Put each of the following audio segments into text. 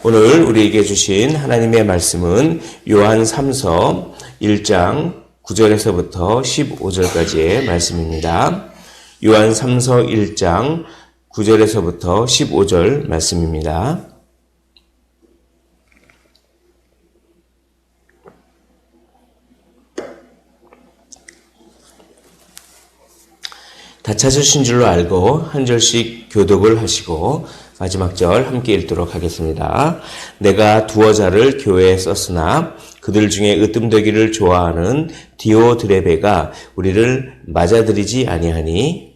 오늘 우리에게 주신 하나님의 말씀은 요한 3서 1장 9절에서부터 15절까지의 말씀입니다. 요한 3서 1장 9절에서부터 15절 말씀입니다. 다 찾으신 줄로 알고 한 절씩 교독을 하시고 마지막 절 함께 읽도록 하겠습니다. 내가 두어 자를 교회에 썼으나 그들 중에 으뜸되기를 좋아하는 디오드레베가 우리를 맞아들이지 아니하니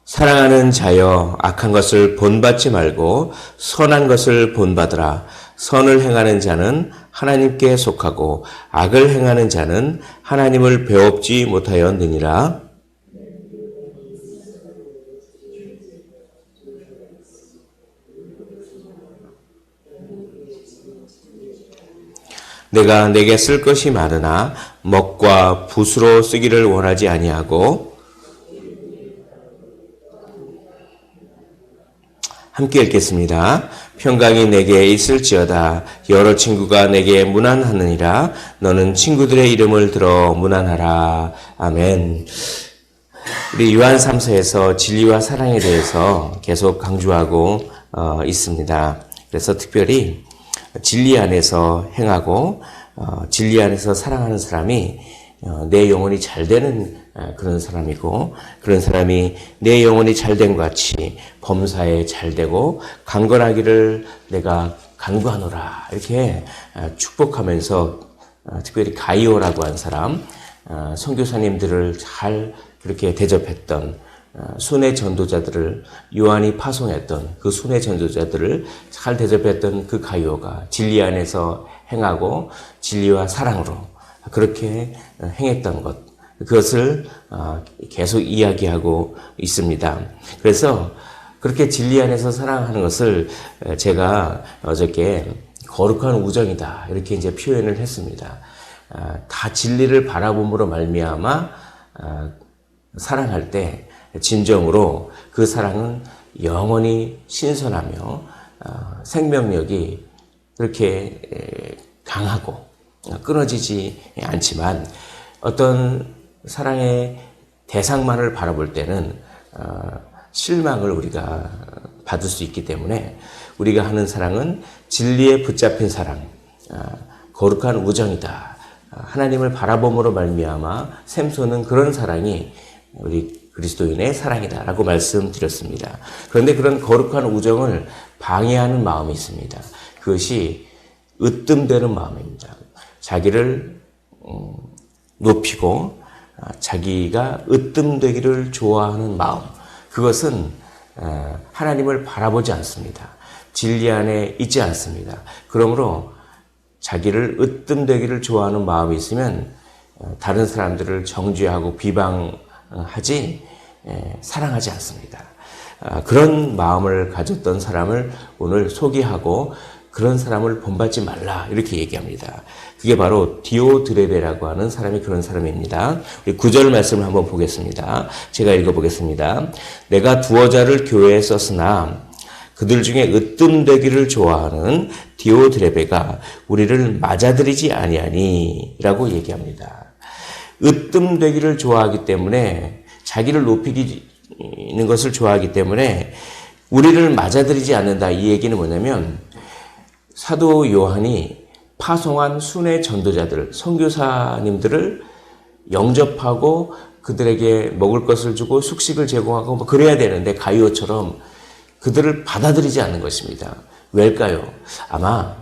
사랑하는 자여 악한 것을 본받지 말고 선한 것을 본받으라. 선을 행하는 자는 하나님께 속하고 악을 행하는 자는 하나님을 배웁지 못하였느니라. 내가 내게 쓸 것이 많으나 먹과 붓으로 쓰기를 원하지 아니하고 함께 읽겠습니다. 평강이 내게 있을지어다. 여러 친구가 내게 문안하느니라. 너는 친구들의 이름을 들어 문안하라. 아멘. 우리 요한 3서에서 진리와 사랑에 대해서 계속 강조하고 있습니다. 그래서 특별히 진리 안에서 행하고 진리 안에서 사랑하는 사람이 내 영혼이 잘 되는 그런 사람이고, 그런 사람이 내 영혼이 잘된 것 같이 범사에 잘되고 강건하기를 내가 간구하노라. 이렇게 축복하면서 특별히 가이오라고 한 사람, 선교사님들을 잘 그렇게 대접했던 순회 전도자들을 요한이 파송했던 그 순회 전도자들을 잘 대접했던 그 가이오가 진리 안에서 행하고 진리와 사랑으로 그렇게 행했던 것, 그것을 계속 이야기하고 있습니다. 그래서 그렇게 진리 안에서 사랑하는 것을 제가 어저께 거룩한 우정이다 이렇게 이제 표현을 했습니다. 다 진리를 바라봄으로 말미암아 사랑할 때 진정으로 그 사랑은 영원히 신선하며 생명력이 그렇게 강하고 끊어지지 않지만 어떤 사랑의 대상만을 바라볼 때는 실망을 우리가 받을 수 있기 때문에 우리가 하는 사랑은 진리에 붙잡힌 사랑, 거룩한 우정이다. 하나님을 바라봄으로 말미암아 샘솟는 그런 사랑이 우리 그리스도인의 사랑이다라고 말씀드렸습니다. 그런데 그런 거룩한 우정을 방해하는 마음이 있습니다. 그것이 으뜸되는 마음입니다. 자기를 높이고 자기가 으뜸되기를 좋아하는 마음, 그것은 하나님을 바라보지 않습니다. 진리 안에 있지 않습니다. 그러므로 자기를 으뜸되기를 좋아하는 마음이 있으면 다른 사람들을 정죄하고 비방하지 사랑하지 않습니다. 그런 마음을 가졌던 사람을 오늘 소개하고 그런 사람을 본받지 말라 이렇게 얘기합니다. 그게 바로 디오드레베라고 하는 사람이 그런 사람입니다. 우리 9절 말씀을 한번 보겠습니다. 제가 읽어보겠습니다. 내가 두어 자를 교회에 썼으나 그들 중에 으뜸되기를 좋아하는 디오드레베가 우리를 맞아들이지 아니하니 라고 얘기합니다. 으뜸되기를 좋아하기 때문에 자기를 높이는 것을 좋아하기 때문에 우리를 맞아들이지 않는다. 이 얘기는 뭐냐면 사도 요한이 파송한 순회 전도자들, 선교사님들을 영접하고 그들에게 먹을 것을 주고 숙식을 제공하고 뭐 그래야 되는데 가이오처럼 그들을 받아들이지 않는 것입니다. 왜일까요? 아마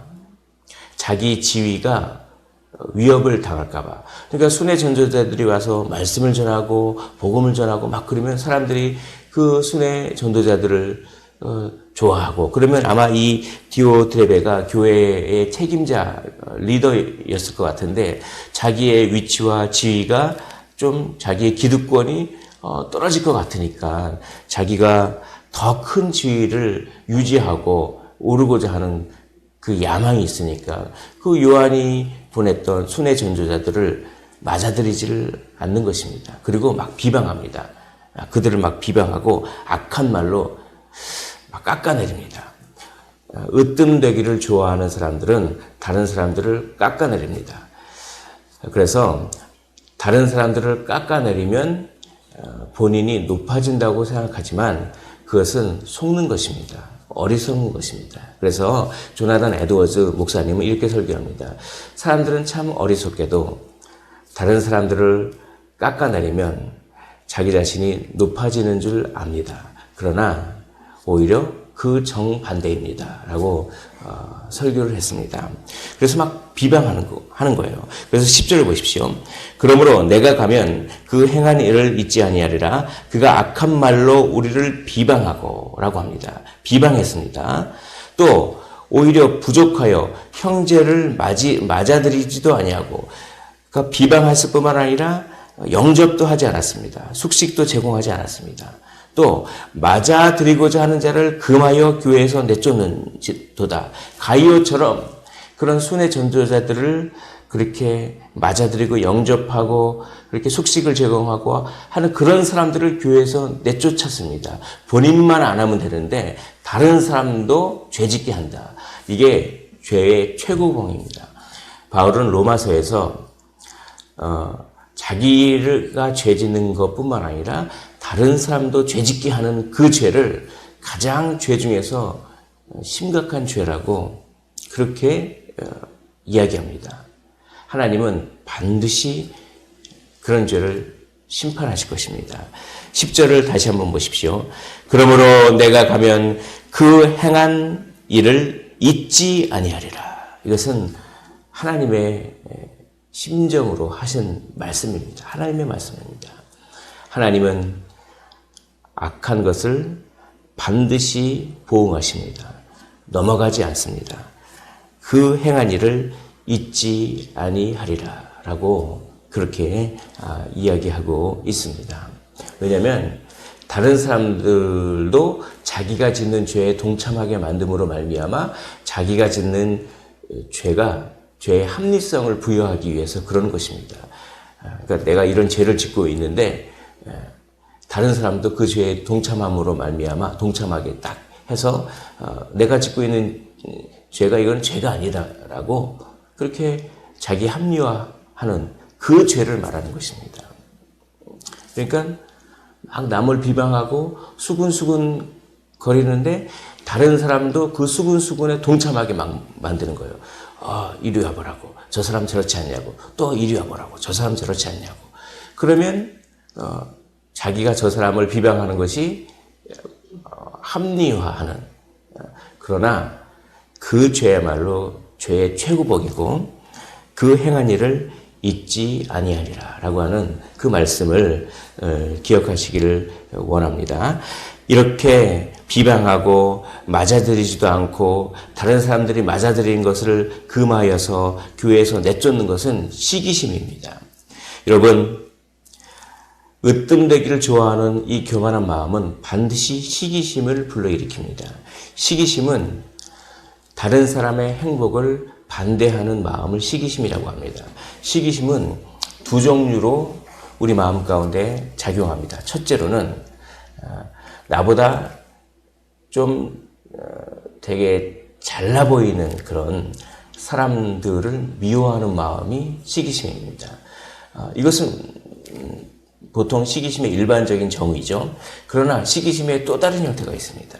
자기 지위가 위협을 당할까 봐. 그러니까 순회 전도자들이 와서 말씀을 전하고 복음을 전하고 막 그러면 사람들이 그 순회 전도자들을 좋아하고, 그러면 아마 이 디오드레베가 교회의 책임자, 리더였을 것 같은데 자기의 위치와 지위가 좀 자기의 기득권이 떨어질 것 같으니까 자기가 더 큰 지위를 유지하고 오르고자 하는 그 야망이 있으니까 그 요한이 보냈던 순회 전도자들을 맞아들이지를 않는 것입니다. 그리고 막 비방합니다. 그들을 막 비방하고 악한 말로 막 깎아내립니다. 으뜸되기를 좋아하는 사람들은 다른 사람들을 깎아내립니다. 그래서 다른 사람들을 깎아내리면 본인이 높아진다고 생각하지만 그것은 속는 것입니다. 어리석은 것입니다. 그래서 조나단 에드워즈 목사님은 이렇게 설교합니다. 사람들은 참 어리석게도 다른 사람들을 깎아내리면 자기 자신이 높아지는 줄 압니다. 그러나 오히려 그 정반대입니다. 라고 설교를 했습니다. 그래서 막 비방하는 거예요. 그래서 10절을 보십시오. 그러므로 내가 가면 그 행한 일을 잊지 아니하리라. 그가 악한 말로 우리를 비방하고 라고 합니다. 비방했습니다. 또 오히려 부족하여 형제를 맞아들이지도 아니하고 그러니까 비방했을 뿐만 아니라 영접도 하지 않았습니다. 숙식도 제공하지 않았습니다. 또 맞아들이고자 하는 자를 금하여 교회에서 내쫓는도다. 가이오처럼 그런 순회 전도자들을 그렇게 맞아들이고 영접하고 그렇게 숙식을 제공하고 하는 그런 사람들을 교회에서 내쫓았습니다. 본인만 안 하면 되는데 다른 사람도 죄짓게 한다. 이게 죄의 최고봉입니다. 바울은 로마서에서 자기가 죄짓는 것뿐만 아니라 다른 사람도 죄짓게 하는 그 죄를 가장 죄 중에서 심각한 죄라고 그렇게 이야기합니다. 하나님은 반드시 그런 죄를 심판하실 것입니다. 10절을 다시 한번 보십시오. 그러므로 내가 가면 그 행한 일을 잊지 아니하리라. 이것은 하나님의 심정으로 하신 말씀입니다. 하나님의 말씀입니다. 하나님은 악한 것을 반드시 보응하십니다. 넘어가지 않습니다. 그 행한 일을 잊지 아니하리라 라고 그렇게 이야기하고 있습니다. 왜냐하면 다른 사람들도 자기가 짓는 죄에 동참하게 만듦으로 말미암아 자기가 짓는 죄의 합리성을 부여하기 위해서 그런 것입니다. 그러니까 내가 이런 죄를 짓고 있는데 다른 사람도 그 죄에 동참함으로 말미암아 동참하게 딱 해서 내가 짓고 있는 죄가 이건 죄가 아니다라고 그렇게 자기 합리화하는 그 죄를 말하는 것입니다. 그러니까 막 남을 비방하고 수근수근 거리는데 다른 사람도 그 수근수근에 동참하게 막 만드는 거예요. 이리 와보라고. 저 사람 저렇지 않냐고. 또 이리 와보라고. 저 사람 저렇지 않냐고. 그러면 자기가 저 사람을 비방하는 것이 합리화하는 그러나 그 죄야말로 죄의 최고복이고 그 행한 일을 잊지 아니하리라 라고 하는 그 말씀을 기억하시기를 원합니다. 이렇게 비방하고 맞아들이지도 않고 다른 사람들이 맞아들인 것을 금하여서 교회에서 내쫓는 것은 시기심입니다. 여러분, 으뜸되기를 좋아하는 이 교만한 마음은 반드시 시기심을 불러일으킵니다. 시기심은 다른 사람의 행복을 반대하는 마음을 시기심이라고 합니다. 시기심은 두 종류로 우리 마음 가운데 작용합니다. 첫째로는 나보다 좀 되게 잘나 보이는 그런 사람들을 미워하는 마음이 시기심입니다. 이것은 보통 시기심의 일반적인 정의죠. 그러나 시기심의 또 다른 형태가 있습니다.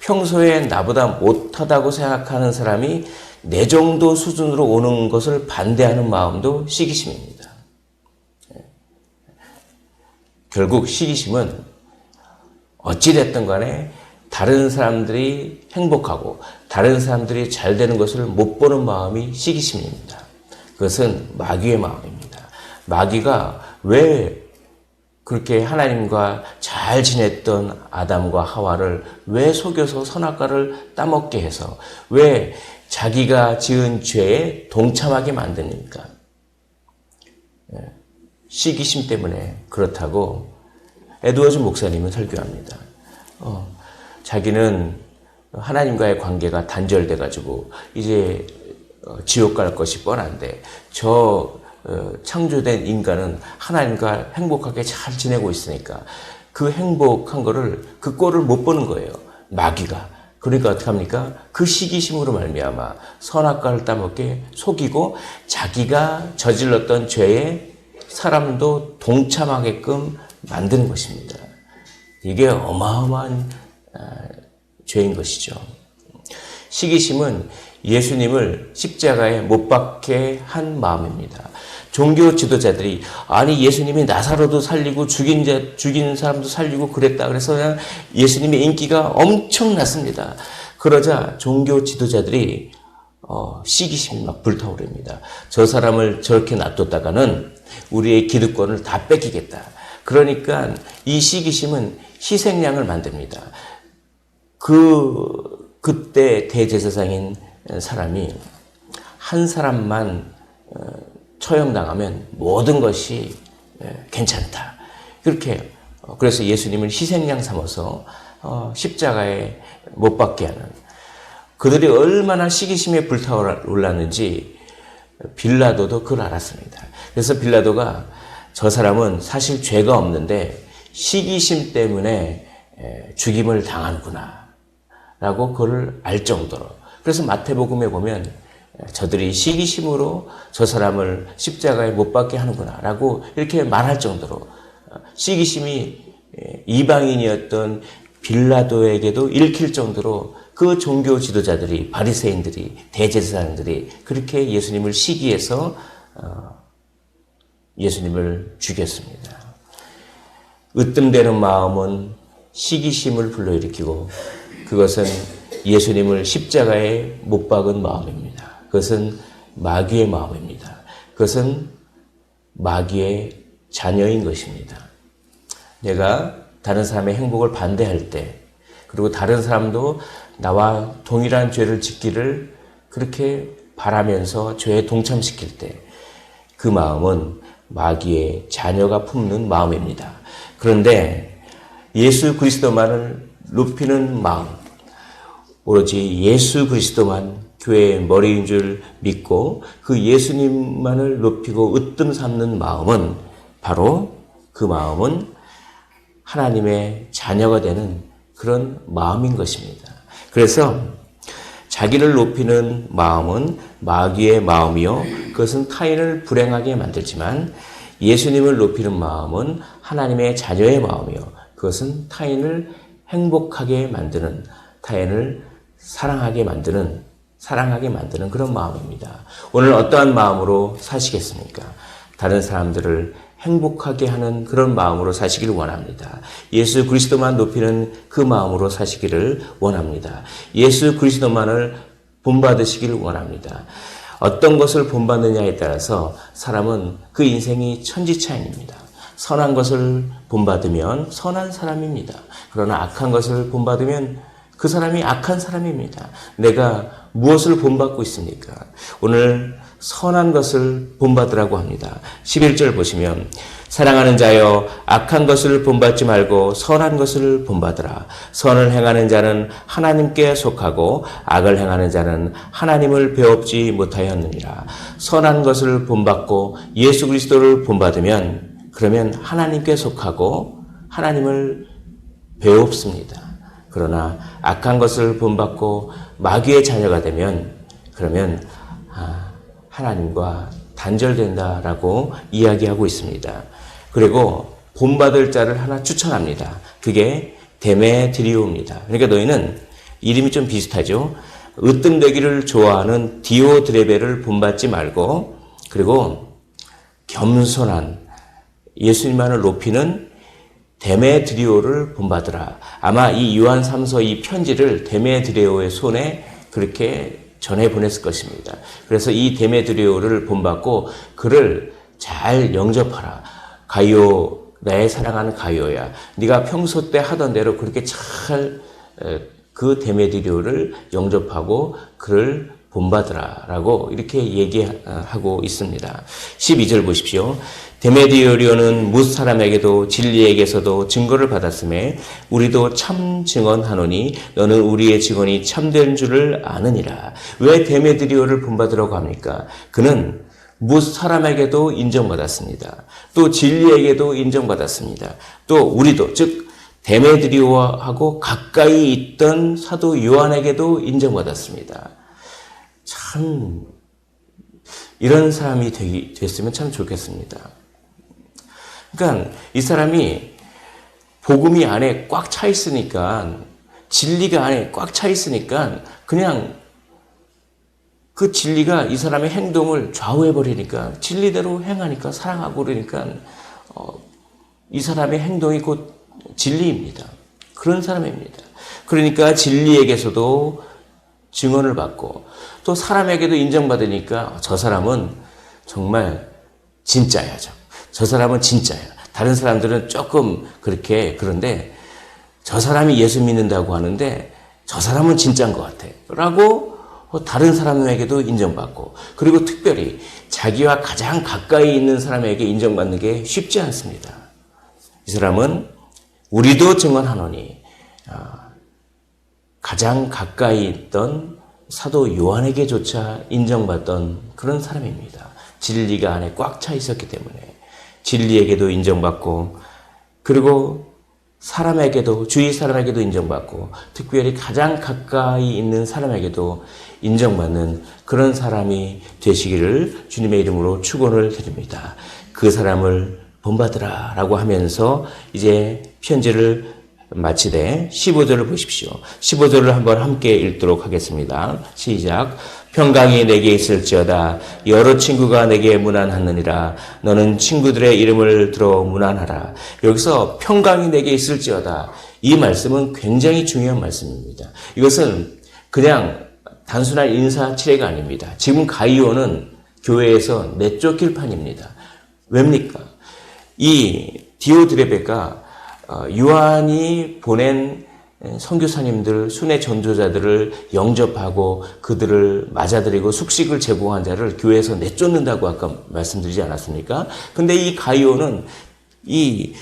평소에 나보다 못하다고 생각하는 사람이 내 정도 수준으로 오는 것을 반대하는 마음도 시기심입니다. 결국 시기심은 어찌됐든 간에 다른 사람들이 행복하고 다른 사람들이 잘 되는 것을 못 보는 마음이 시기심입니다. 그것은 마귀의 마음입니다. 마귀가 왜 그렇게 하나님과 잘 지냈던 아담과 하와를 왜 속여서 선악과를 따먹게 해서 왜 자기가 지은 죄에 동참하게 만드니까? 시기심 때문에 그렇다고 에드워즈 목사님은 설교합니다. 자기는 하나님과의 관계가 단절돼 가지고 이제 지옥 갈 것이 뻔한데 저 창조된 인간은 하나님과 행복하게 잘 지내고 있으니까 그 행복한 거를 그 꼴을 못 보는 거예요. 마귀가. 그러니까 어떻게 합니까? 그 시기심으로 말미암아 선악과를 따먹게 속이고 자기가 저질렀던 죄에 사람도 동참하게끔 만드는 것입니다. 이게 어마어마한 죄인 것이죠. 시기심은 예수님을 십자가에 못 박게 한 마음입니다. 종교 지도자들이 아니 예수님이 나사로도 살리고 죽인 사람도 살리고 그랬다. 그래서 그냥 예수님의 인기가 엄청났습니다. 그러자 종교 지도자들이 시기심이 막 불타오릅니다. 저 사람을 저렇게 놔뒀다가는 우리의 기득권을 다 뺏기겠다. 그러니까 이 시기심은 희생양을 만듭니다. 그때 대제사장인 사람이 한 사람만 처형당하면 모든 것이 괜찮다. 그렇게 그래서 예수님을 희생양 삼아서 십자가에 못 박게 하는 그들이 얼마나 시기심에 불타올랐는지 빌라도도 그걸 알았습니다. 그래서 빌라도가 저 사람은 사실 죄가 없는데 시기심 때문에 죽임을 당하는구나 라고 그걸 알 정도로 그래서 마태복음에 보면 저들이 시기심으로 저 사람을 십자가에 못 박게 하는구나 라고 이렇게 말할 정도로 시기심이 이방인이었던 빌라도에게도 읽힐 정도로 그 종교 지도자들이 바리새인들이 대제사장들이 그렇게 예수님을 시기해서 예수님을 죽였습니다. 으뜸되는 마음은 시기심을 불러일으키고 그것은 예수님을 십자가에 못 박은 마음입니다. 그것은 마귀의 마음입니다. 그것은 마귀의 자녀인 것입니다. 내가 다른 사람의 행복을 반대할 때 그리고 다른 사람도 나와 동일한 죄를 짓기를 그렇게 바라면서 죄에 동참시킬 때 그 마음은 마귀의 자녀가 품는 마음입니다. 그런데 예수 그리스도만을 높이는 마음, 오로지 예수 그리스도만 교회의 머리인 줄 믿고 그 예수님만을 높이고 으뜸 삼는 마음은 바로 그 마음은 하나님의 자녀가 되는 그런 마음인 것입니다. 그래서 자기를 높이는 마음은 마귀의 마음이요 그것은 타인을 불행하게 만들지만 예수님을 높이는 마음은 하나님의 자녀의 마음이요 그것은 타인을 행복하게 만드는 타인을 사랑하게 만드는 그런 마음입니다. 오늘 어떠한 마음으로 사시겠습니까? 다른 사람들을 행복하게 하는 그런 마음으로 사시기를 원합니다. 예수 그리스도만 높이는 그 마음으로 사시기를 원합니다. 예수 그리스도만을 본받으시기를 원합니다. 어떤 것을 본받느냐에 따라서 사람은 그 인생이 천지차인입니다. 선한 것을 본받으면 선한 사람입니다. 그러나 악한 것을 본받으면 그 사람이 악한 사람입니다. 내가 무엇을 본받고 있습니까? 오늘 선한 것을 본받으라고 합니다. 11절 보시면 사랑하는 자여 악한 것을 본받지 말고 선한 것을 본받으라. 선을 행하는 자는 하나님께 속하고 악을 행하는 자는 하나님을 배웁지 못하였느니라. 선한 것을 본받고 예수 그리스도를 본받으면 그러면 하나님께 속하고 하나님을 배웁습니다. 그러나 악한 것을 본받고 마귀의 자녀가 되면 그러면 하나님과 단절된다라고 이야기하고 있습니다. 그리고 본받을 자를 하나 추천합니다. 그게 데메드리오입니다. 그러니까 너희는 이름이 좀 비슷하죠. 으뜸되기를 좋아하는 디오드레베를 본받지 말고 그리고 겸손한 예수님만을 높이는 데메드리오를 본받으라. 아마 이 요한 3서 이 편지를 데메드리오의 손에 그렇게 전해 보냈을 것입니다. 그래서 이 데메드리오를 본받고 그를 잘 영접하라. 가이오, 나의 사랑하는 가이오야. 네가 평소 때 하던 대로 그렇게 잘 그 데메드리오를 영접하고 그를 본받으라라고 이렇게 얘기하고 있습니다. 12절 보십시오. 데메디오는 뭇 사람에게도 진리에게서도 증거를 받았음에 우리도 참 증언하노니 너는 우리의 증언이 참된 줄을 아느니라. 왜 데메디오를 본받으라고 합니까? 그는 뭇 사람에게도 인정받았습니다. 또 진리에게도 인정받았습니다. 또 우리도 즉 데메드리오하고 가까이 있던 사도 요한에게도 인정받았습니다. 참 이런 사람이 됐으면 참 좋겠습니다. 그러니까 이 사람이 복음이 안에 꽉 차 있으니까, 진리가 안에 꽉 차 있으니까 그냥 그 진리가 이 사람의 행동을 좌우해버리니까, 진리대로 행하니까, 사랑하고 그러니까 이 사람의 행동이 곧 진리입니다. 그런 사람입니다. 그러니까 진리에게서도 증언을 받고 또 사람에게도 인정받으니까 저 사람은 정말 진짜야죠. 저 사람은 진짜야. 다른 사람들은 조금 그런데 저 사람이 예수 믿는다고 하는데 저 사람은 진짜인 것 같아 라고 다른 사람에게도 인정받고, 그리고 특별히 자기와 가장 가까이 있는 사람에게 인정받는 게 쉽지 않습니다. 이 사람은 우리도 증언하노니 가장 가까이 있던 사도 요한에게조차 인정받던 그런 사람입니다. 진리가 안에 꽉 차 있었기 때문에 진리에게도 인정받고, 그리고 사람에게도, 주위 사람에게도 인정받고, 특별히 가장 가까이 있는 사람에게도 인정받는 그런 사람이 되시기를 주님의 이름으로 축원을 드립니다. 그 사람을 본받으라 라고 하면서 이제 편지를 마치되 15절을 보십시오. 15절을 한번 함께 읽도록 하겠습니다. 시작. 평강이 내게 있을지어다. 여러 친구가 내게 문안하느니라. 너는 친구들의 이름을 들어 문안하라. 여기서 평강이 내게 있을지어다. 이 말씀은 굉장히 중요한 말씀입니다. 이것은 그냥 단순한 인사치레가 아닙니다. 지금 가이오는 교회에서 내쫓길 판입니다. 왜입니까? 이 디오드레베가 요한이 보낸 선교사님들, 순회 전도자들을 영접하고 그들을 맞아들이고 숙식을 제공한 자를 교회에서 내쫓는다고 아까 말씀드리지 않았습니까? 근데 이 가이오는 이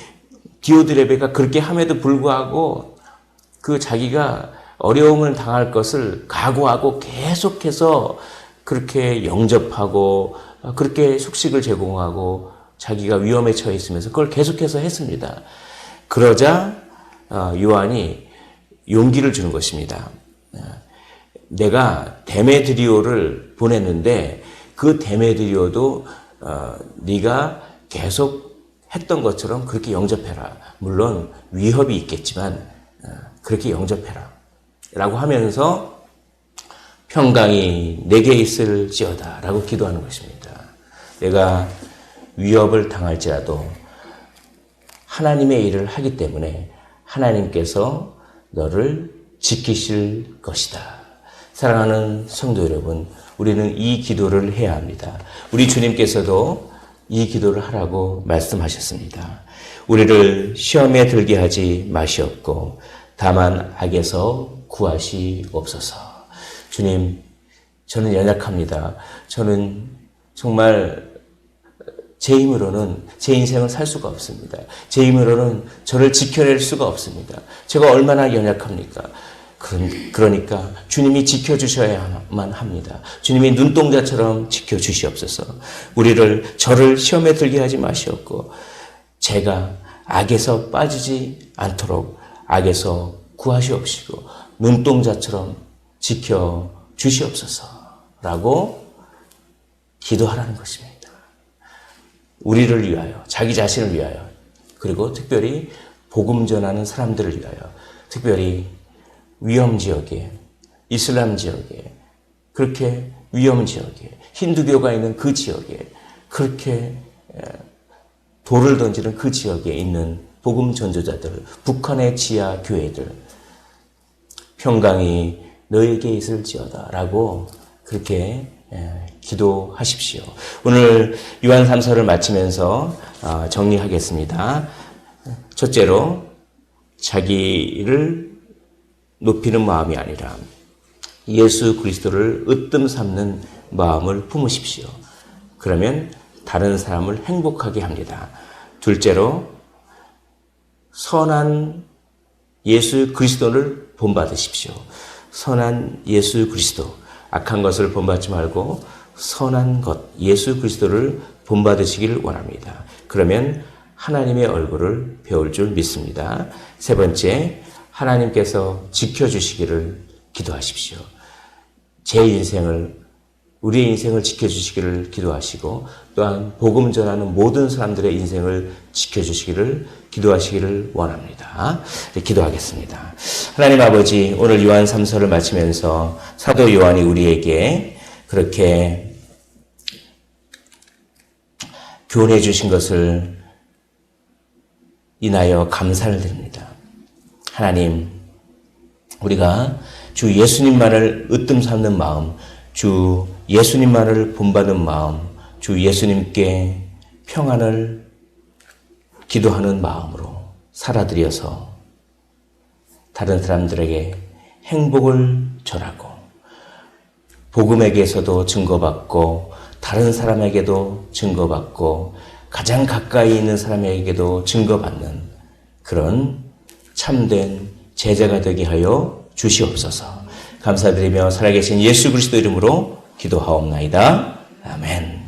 디오드레베가 그렇게 함에도 불구하고 그 자기가 어려움을 당할 것을 각오하고 계속해서 그렇게 영접하고 그렇게 숙식을 제공하고 자기가 위험에 처해 있으면서 그걸 계속해서 했습니다. 그러자 요한이 용기를 주는 것입니다. 내가 데메드리오를 보냈는데 그 데메드리오도 네가 계속 했던 것처럼 그렇게 영접해라. 물론 위협이 있겠지만 그렇게 영접해라. 라고 하면서 평강이 내게 있을지어다 라고 기도하는 것입니다. 내가 위협을 당할지라도 하나님의 일을 하기 때문에 하나님께서 너를 지키실 것이다. 사랑하는 성도 여러분, 우리는 이 기도를 해야 합니다. 우리 주님께서도 이 기도를 하라고 말씀하셨습니다. 우리를 시험에 들게 하지 마시옵고 다만 악에서 구하시옵소서. 주님, 저는 연약합니다. 저는 정말 제 힘으로는 제 인생을 살 수가 없습니다. 제 힘으로는 저를 지켜낼 수가 없습니다. 제가 얼마나 연약합니까? 그러니까 주님이 지켜주셔야만 합니다. 주님이 눈동자처럼 지켜주시옵소서. 저를 시험에 들게 하지 마시옵고 제가 악에서 빠지지 않도록 악에서 구하시옵시고 눈동자처럼 지켜주시옵소서 라고 기도하라는 것입니다. 우리를 위하여, 자기 자신을 위하여, 그리고 특별히 복음 전하는 사람들을 위하여, 특별히 위험 지역에, 이슬람 지역에, 그렇게 위험 지역에, 힌두교가 있는 그 지역에, 그렇게 돌을 던지는 그 지역에 있는 복음 전도자들, 북한의 지하 교회들, 평강이 너에게 있을지어다 라고 그렇게 기도하십시오. 오늘 요한 3서를 마치면서 정리하겠습니다. 첫째로 자기를 높이는 마음이 아니라 예수 그리스도를 으뜸 삼는 마음을 품으십시오. 그러면 다른 사람을 행복하게 합니다. 둘째로 선한 예수 그리스도를 본받으십시오. 선한 예수 그리스도, 악한 것을 본받지 말고 선한 것, 예수 그리스도를 본받으시기를 원합니다. 그러면 하나님의 얼굴을 배울 줄 믿습니다. 세 번째, 하나님께서 지켜주시기를 기도하십시오. 제 인생을, 우리의 인생을 지켜주시기를 기도하시고 또한 복음 전하는 모든 사람들의 인생을 지켜주시기를 기도하시기를 원합니다. 기도하겠습니다. 하나님 아버지, 오늘 요한 3서를 마치면서 사도 요한이 우리에게 그렇게 교훈해 주신 것을 인하여 감사를 드립니다. 하나님, 우리가 주 예수님만을 으뜸 삼는 마음, 주 예수님만을 본받는 마음, 주 예수님께 평안을 기도하는 마음으로 살아들여서 다른 사람들에게 행복을 전하고 복음에게서도 증거받고 다른 사람에게도 증거받고 가장 가까이 있는 사람에게도 증거받는 그런 참된 제자가 되게 하여 주시옵소서. 감사드리며 살아계신 예수 그리스도 이름으로 기도하옵나이다. 아멘.